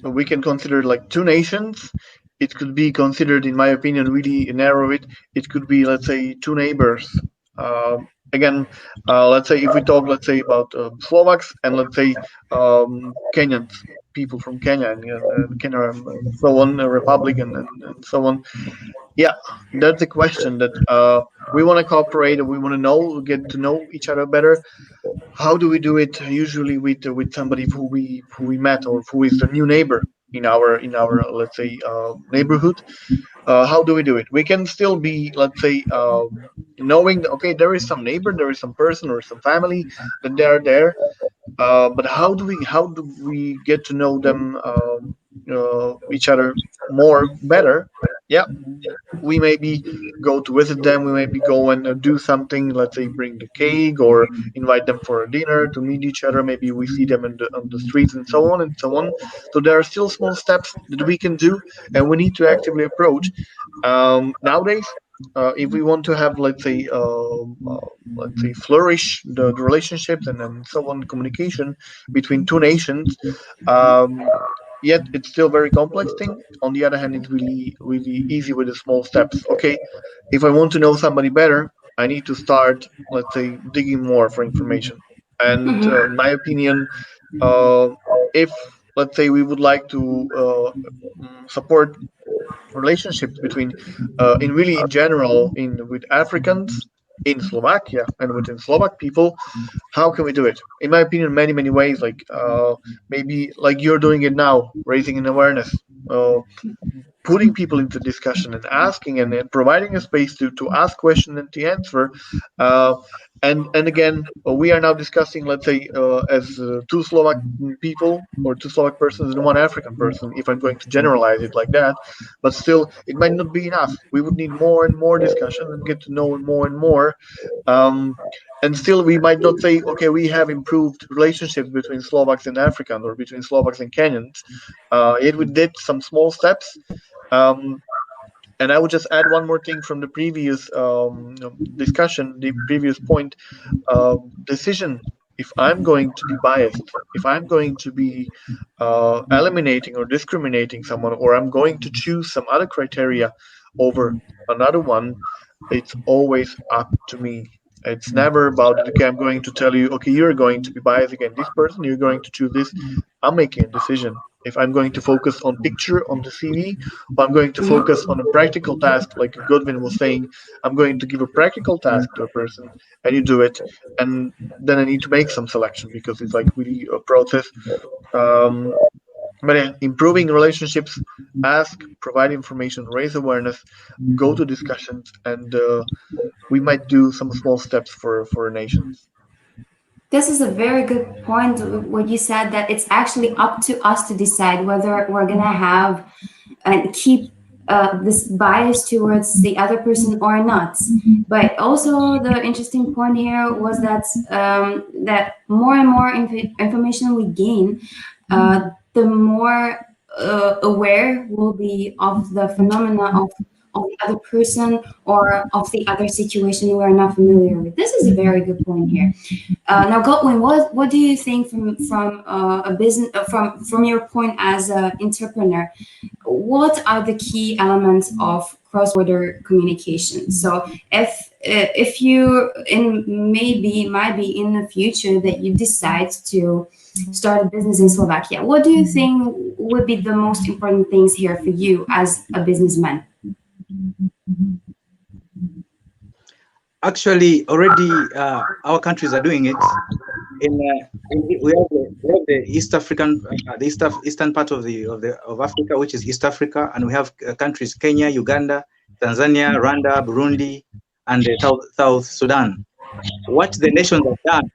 we can consider like two nations. It could be considered, in my opinion, really narrow it. It could be, let's say, two neighbors. Again, let's say if we talk, let's say about Slovaks and let's say Kenyans, people from Kenya and Kenya and so on, a republic and so on. Yeah, that's the question that we want to cooperate and we want to get to know each other better. How do we do it? Usually with somebody who we met or who is the new neighbor in our let's say neighborhood. How do we do it? We can still be, let's say, knowing that, okay, there is some neighbor, there is some person or some family that they are there. But how do we get to know them each other more better? yeah, we maybe go to visit them, we maybe go and do something, let's say bring the cake or invite them for a dinner to meet each other, maybe we see them on the streets and so on and so on. So there are still small steps that we can do and we need to actively approach. Nowadays, if we want to have, let's say flourish the relationships and so on, communication between two nations, um, yet it's still very complex thing. On the other hand, it's really easy with the small steps. Okay, if I want to know somebody better, I need to start, let's say, digging more for information. And in my opinion, uh, if, let's say, we would like to support relationships between, in really in general, in with Africans in Slovakia and within Slovak people, how can we do it? In my opinion, many ways. Like maybe like you're doing it now, raising an awareness, putting people into discussion and asking and providing a space to ask questions and to answer. Uh, and again, we are now discussing, let's say, as two Slovak people or two Slovak persons and one African person, if I'm going to generalize it like that. But still, it might not be enough. We would need more and more discussion and get to know more and more. Um, and still, we might not say, okay, we have improved relationships between Slovaks and Africans or between Slovaks and Kenyans. Yet we did some small steps. Um, and I would just add one more thing from the previous discussion, the previous point. Decision. If I'm going to be biased, if I'm going to be eliminating or discriminating someone, or I'm going to choose some other criteria over another one, it's always up to me. It's never about, okay, I'm going to tell you, okay, you're going to be biased against this person, you're going to choose this. I'm making a decision. If I'm going to focus on picture on the CV, or I'm going to focus on a practical task, like Godwin was saying, I'm going to give a practical task to a person, and you do it, and then I need to make some selection because it's like really a process. Um, but yeah, improving relationships, ask, provide information, raise awareness, go to discussions, and we might do some small steps for nations. This is a very good point. What you said, that it's actually up to us to decide whether we're gonna have and keep this bias towards the other person or not. But also the interesting point here was that that more and more information we gain, the more aware we'll be of the phenomena of the other person or of the other situation we're not familiar with. This is a very good point here. Now, Godwin, what do you think from a business from your point as an entrepreneur? What are the key elements of cross-border communication? So, if you in maybe might be in the future that you decide to start a business in Slovakia, what do you think would be the most important things here for you as a businessman? Actually, already our countries are doing it. We have the East African, eastern part of Africa, which is East Africa, and we have countries Kenya, Uganda, Tanzania, Rwanda, Burundi, and South Sudan. What the nations have done,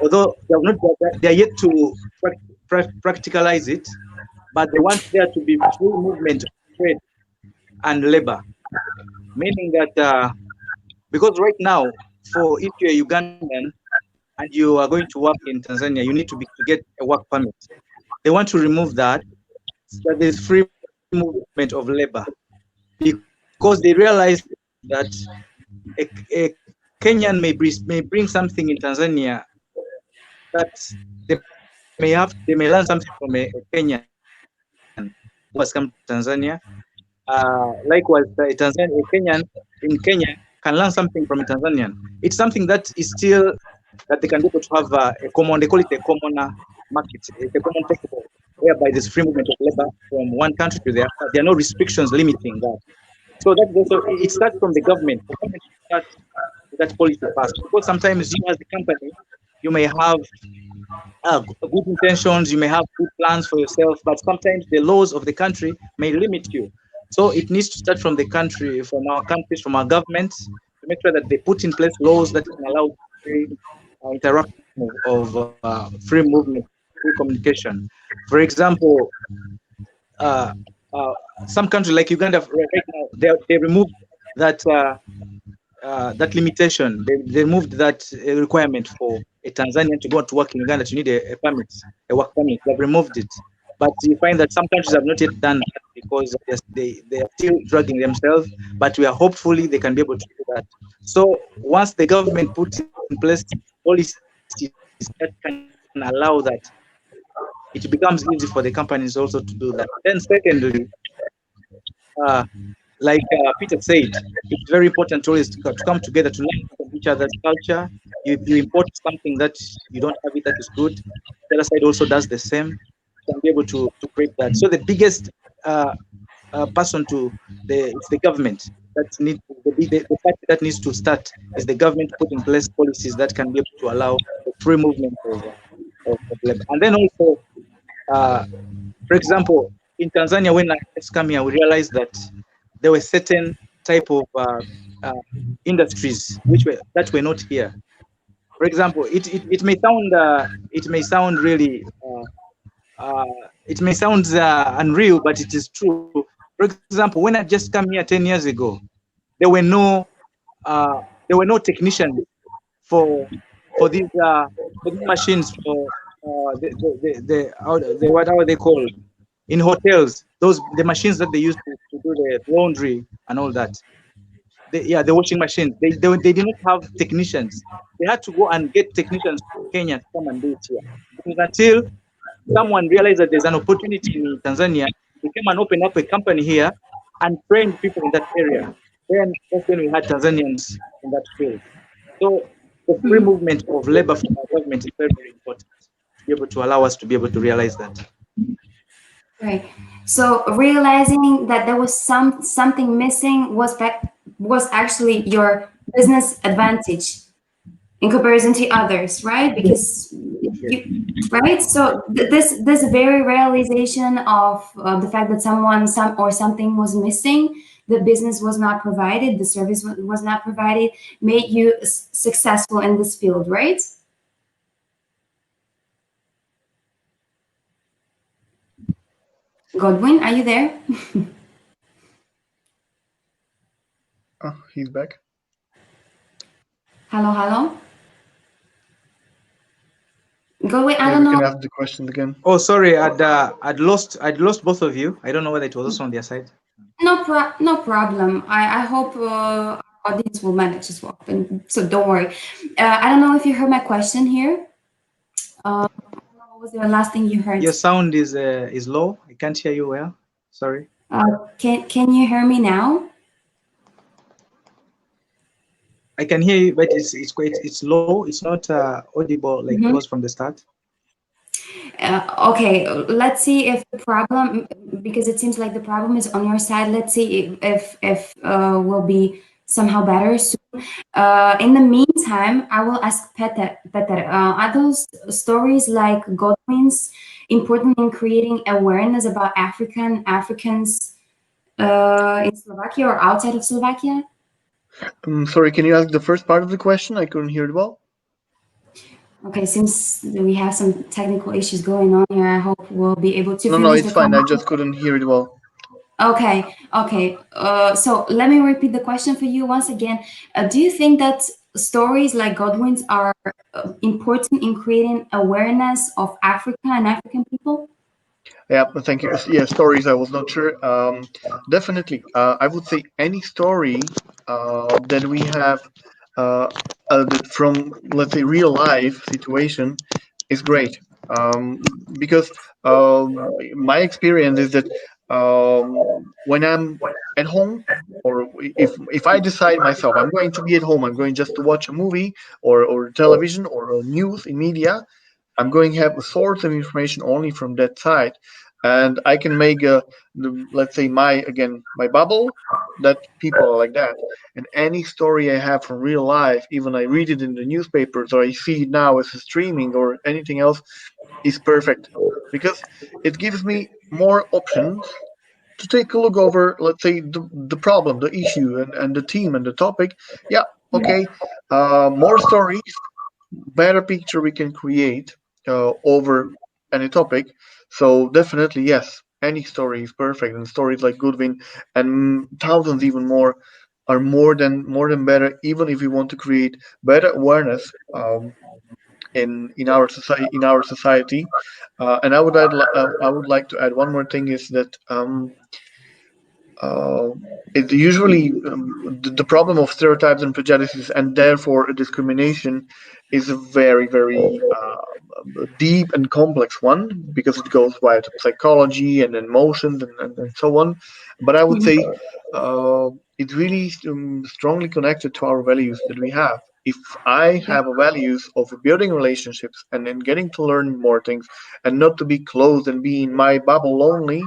although they are yet to practicalize it, but they want there to be free movement of trade and labor, meaning that because right now, if you're a Ugandan and you are going to work in Tanzania, you need to get a work permit. They want to remove that, so that there's free movement of labor, because they realize that a Kenyan may bring something in Tanzania that they may learn something from a Kenyan who has come to Tanzania. Likewise, a Kenyan in Kenya can learn something from a Tanzanian. It's something that is still that they can be able to have a common, they call it a common market, a common principle, whereby there's free movement of labor from one country to the other. There are no restrictions limiting that. So that's also, it starts from the government. The government starts that policy first, because sometimes you as the company, you may have good intentions, you may have good plans for yourself, but sometimes the laws of the country may limit you. So it needs to start from the country, from our countries, from our governments, to make sure that they put in place laws that can allow free interaction of free movement, free communication. For example, some countries like Uganda right now, they removed that that limitation. They removed that requirement for a Tanzanian to go to work in Uganda to need a permit, a work permit. They've removed it. But you find that some countries have not yet done that because they are still dragging themselves. But we are hopefully they can be able to do that. So once the government puts in place policies that can allow that, it becomes easy for the companies also to do that. Then secondly, uh, like Peter said, it's very important always to come together to learn from each other's culture. You import something that you don't have it that is good. The other side also does the same. You can be able to create that. So the biggest person it's the government that needs the fact that needs to start is the government to put in place policies that can be able to allow the free movement of labor. And then also, for example, in Tanzania, when I first came here, we realized that there were certain type of industries that were not here. For example, it may sound really it may sound unreal, but it is true. For example, when I just came here 10 years ago, there were no technicians for these machines for what are they called in hotels? The machines that they use to do the laundry and all that. The washing machines. They did not have technicians. They had to go and get technicians from Kenya to come and do it here. Because until someone realized that there's an opportunity in Tanzania, they came and opened up a company here and trained people in that area. Then that's when we had Tanzanians in that field. So the free movement of labor from our government is very, very important to be able to allow us to be able to realize that. Right. So realizing that there was something missing was actually your business advantage in comparison to others, right? Because right. So this very realization of the fact that something was missing, the business was not provided, the service was not provided, made you successful in this field, right? Godwin, are you there? He's back. Hello, hello. Godwin, I Yeah, don't we know. can ask the question again. Oh, sorry, I'd lost both of you. I don't know whether it was also on their side. No problem. I hope our audience will manage as well. So don't worry. I don't know if you heard my question here. What was the last thing you heard? Your sound is low. I can't hear you well. Sorry. Can you hear me now? I can hear you, but it's low. It's not audible like it was from the start. Okay, let's see if the problem, because it seems like the problem is on your side. Let's see if will be somehow better soon. In the meantime, I will ask Peter. Are those stories like Godwin's important in creating awareness about Africans in Slovakia or outside of Slovakia? Sorry, can you ask the first part of the question? I couldn't hear it well. Okay, since we have some technical issues going on here, I hope we'll be able to No, finish it's the fine. I call. just couldn't hear it well. Okay. So let me repeat the question for you once again. Do you think that stories like Godwin's are important in creating awareness of Africa and African people? Yeah, thank you. Yeah, stories. I was not sure. Definitely, I would say any story that we have from, let's say, real life situation is great. Because my experience is that when I'm at home, or if I decide myself I'm going to be at home, I'm going just to watch a movie or television or news in media, I'm going to have a source of information only from that side, and I can make let's say my bubble, that people are like that. And any story I have from real life, even I read it in the newspapers or I see it now as a streaming or anything else, is perfect, because it gives me more options to take a look over, let's say, the problem, the issue, and the theme and the topic. Yeah, okay. More stories, better picture we can create over any topic. So definitely yes, any story is perfect, and stories like Goodwin and thousands even more are more than better, even if we want to create better awareness in our society. And I would like to add one more thing is that uh, it usually the problem of stereotypes and prejudices and therefore discrimination is a very very deep and complex one because it goes via to psychology and emotions and so on. But I would say uh, it's really strongly connected to our values that we have. If I Yeah. have a values of building relationships and then getting to learn more things and not to be closed and be in my bubble lonely,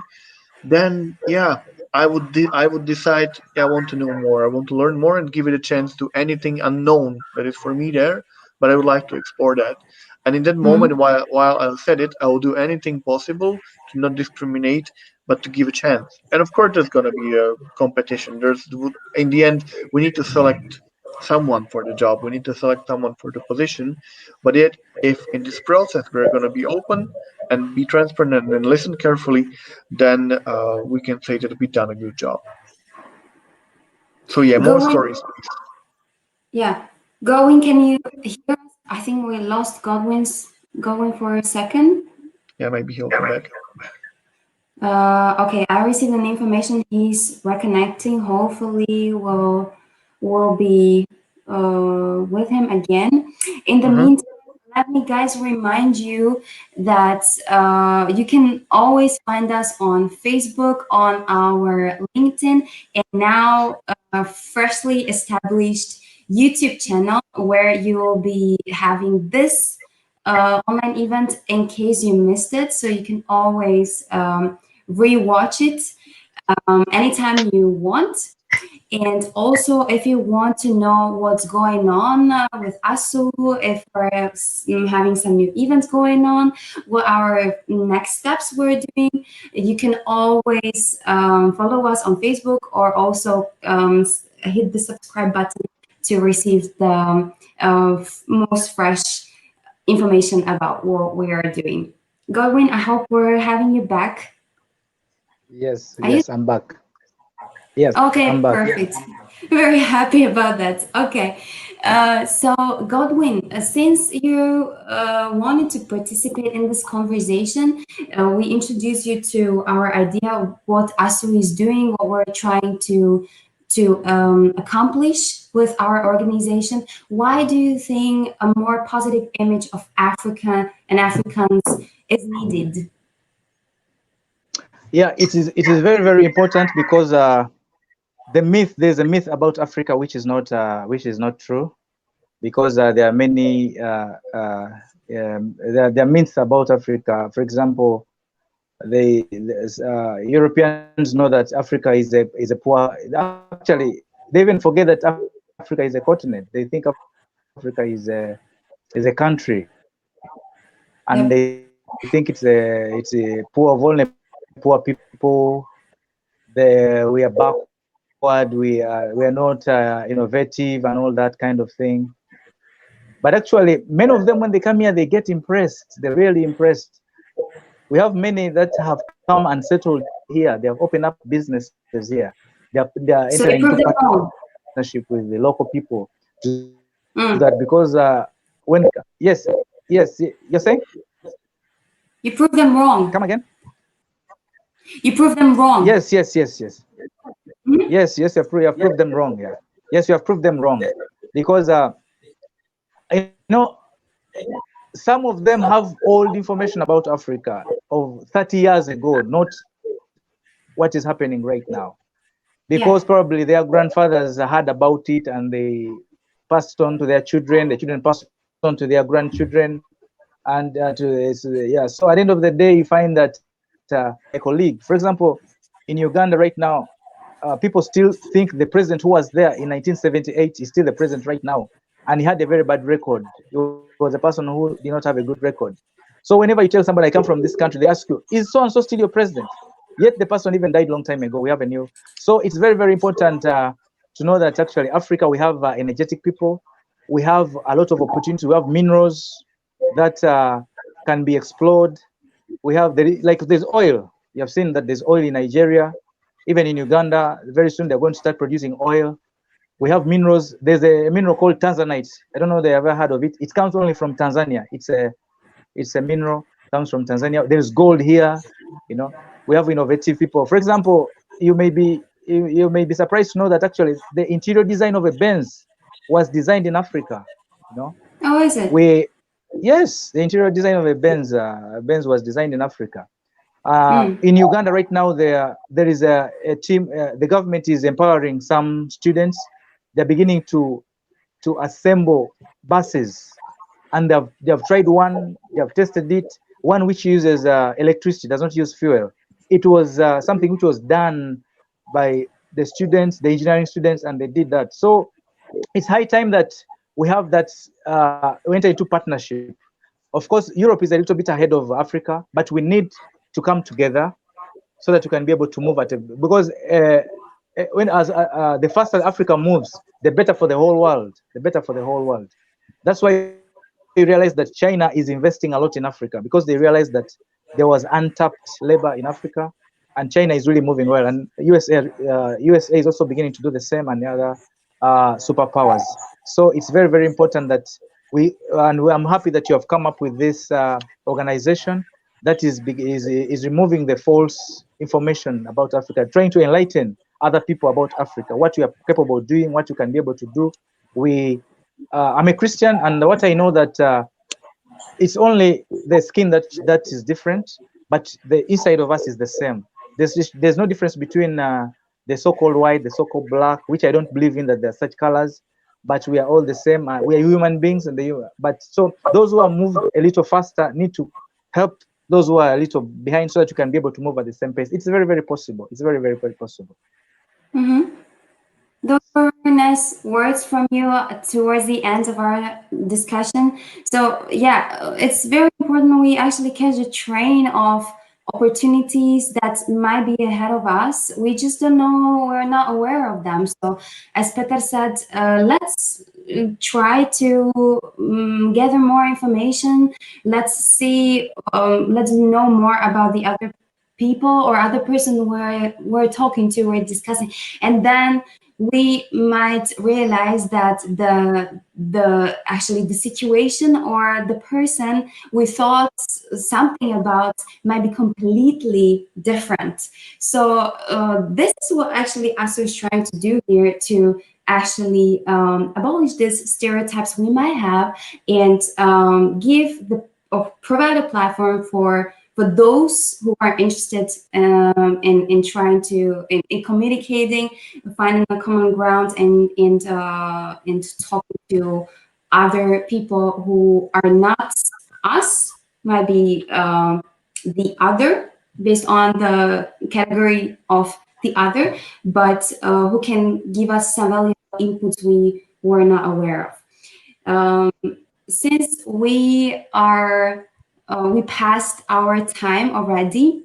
then yeah, I would decide, yeah, I want to know more, I want to learn more and give it a chance to anything unknown that is for me there, but I would like to explore that. And in that moment, Mhm. while I said it, I will do anything possible to not discriminate, but to give a chance. And of course there's going to be a competition. There's In the end we need to select someone for the job, we need to select someone for the position. But yet, if in this process we're going to be open and be transparent and listen carefully, then we can say that we've done a good job. So yeah, more Going, stories, please. yeah, going. Can you hear us? I think we lost Godwin's going for a second. Yeah, maybe he'll come back. Okay, I received an information. He's reconnecting. Hopefully, will be with him again. In the Mm-hmm. meantime, let me guys remind you that you can always find us on Facebook, on our LinkedIn, and now freshly established YouTube channel where you will be having this online event in case you missed it. So you can always rewatch it anytime you want. And also, if you want to know what's going on with ASU, if we're having some new events going on, what our next steps we're doing, you can always follow us on Facebook or also hit the subscribe button to receive the most fresh information about what we are doing. Godwin, I hope we're having you back. Yes, Are you yes, I'm back. Yes, I'm okay? back. Perfect. Very happy about that. Okay. So, Godwin, since you wanted to participate in this conversation, we introduce you to our idea of what ASU is doing, what we're trying to accomplish with our organization. Why do you think a more positive image of Africa and Africans is needed? Yeah, it is very very important because there's a myth about Africa which is not true, because there are many there are myths about Africa. For example, Europeans know that Africa is a poor. Actually, they even forget that Africa is a continent. They think Africa is a country, and they think Yep. it's a poor, vulnerable poor people. We are backward. We are not innovative and all that kind of thing. But actually, many of them, when they come here, they get impressed. They're really impressed. We have many that have come and settled here. They have opened up businesses here. They are entering into partnership with So the you local proved them people wrong. to do that, because Mm. yes, you're saying? You proved them Come again? wrong. You proved them Yes, wrong. yes, yes, yes. Mhm. Yes, yes, you have proved them wrong. Yeah. Yes, you have proved them wrong, because you know, some of them have old information about Africa of 30 years ago, not what is happening right now. Because Yeah. probably their grandfathers heard about it and they passed on to their children, the children passed on to their grandchildren, and yeah. So at the end of the day, you find that a colleague, for example, in Uganda right now, people still think the president who was there in 1978 is still the president right now, and he had a very bad record. He was a person who did not have a good record. So whenever you tell somebody, I come from this country, they ask you, is so and so still your president? Yet the person even died long time ago. We have a new. So it's very very important to know that actually Africa, we have energetic people, we have a lot of opportunities, we have minerals that can be explored. We have like there's oil. You have seen that there's oil in Nigeria, even in Uganda. Very soon they're going to start producing oil. We have minerals. There's a mineral called Tanzanite. I don't know if they ever heard of it. It comes only from Tanzania. It's a mineral, comes from Tanzania. There's gold here. You know, we have innovative people. For example, you may be surprised to know that actually the interior design of a Benz was designed in Africa. You know, Oh, is it? Yes, the interior design of a Benz was designed in Africa. Mm. In Uganda right now, there is a team. The government is empowering some students. They're beginning to assemble buses, and they have tried one. They have tested it. One which uses electricity, does not use fuel. It was something which was done by the students, the engineering students, and they did that. So it's high time that we have that we enter into partnership. Of course, Europe is a little bit ahead of Africa, but we need to come together so that we can be able to move at because the faster Africa moves, the better for the whole world. The better for the whole world. That's why you realize that China is investing a lot in Africa because they realized that there was untapped labor in Africa, and China is really moving well. And USA is also beginning to do the same, and the other superpowers. So it's very, very important that I'm happy that you have come up with this organization that is removing the false information about Africa, trying to enlighten other people about Africa, what you are capable of doing, what you can be able to do. I'm a Christian, and what I know that it's only the skin that is different, but the inside of us is the same. There's no difference between the so-called white, the so-called black, which I don't believe in that there are such colors, but we are all the same. We are human beings, but so those who are moved a little faster need to help those who are a little behind so that you can be able to move at the same pace. It's very, very possible. It's very, very, very possible. Mm-hmm. Those were nice words from you towards the end of our discussion. So, yeah, it's very important we actually catch a train of opportunities that might be ahead of us. We just don't know, we're not aware of them. So, as Peter said, let's try to gather more information. Let's see, let's know more about the other people or other person we're talking to, we're discussing, and then we might realize that the situation or the person we thought something about might be completely different. So this is what actually ASU is trying to do here, to actually abolish these stereotypes we might have, and give or provide a platform for those who are interested in trying to in communicating, finding a common ground, and talking to other people who are not us, might be the other, based on the category of the other, but who can give us some valuable inputs we were not aware of. Since we passed our time already,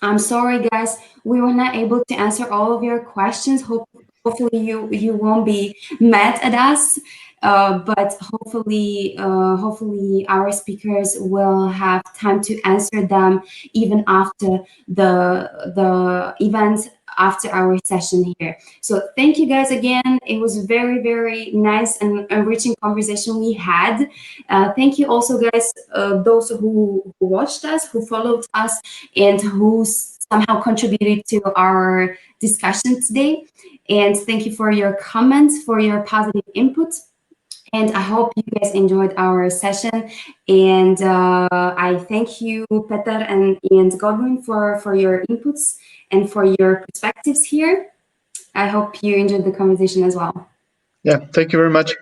I'm sorry, guys. We were not able to answer all of your questions. Hopefully, you won't be mad at us. But hopefully our speakers will have time to answer them even after the event, after our session here. So thank you guys again. It was very, very nice and enriching conversation we had. Thank you also, guys, those who watched us, who followed us, and who somehow contributed to our discussion today. And thank you for your comments, for your positive input. And I hope you guys enjoyed our session. And I thank you, Peter and Godwin, for your inputs and for your perspectives here. I hope you enjoyed the conversation as well. Yeah, thank you very much.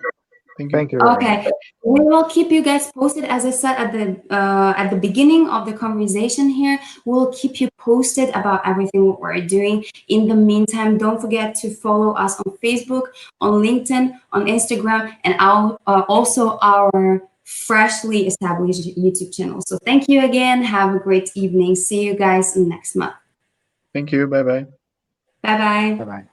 Thank you. Okay, we will keep you guys posted. As I said at the beginning of the conversation here, we'll keep you posted about everything what we're doing. In the meantime, don't forget to follow us on Facebook, on LinkedIn, on Instagram, and also our freshly established YouTube channel. So thank you again. Have a great evening. See you guys next month. Thank you. Bye-bye. Bye-bye. Bye-bye.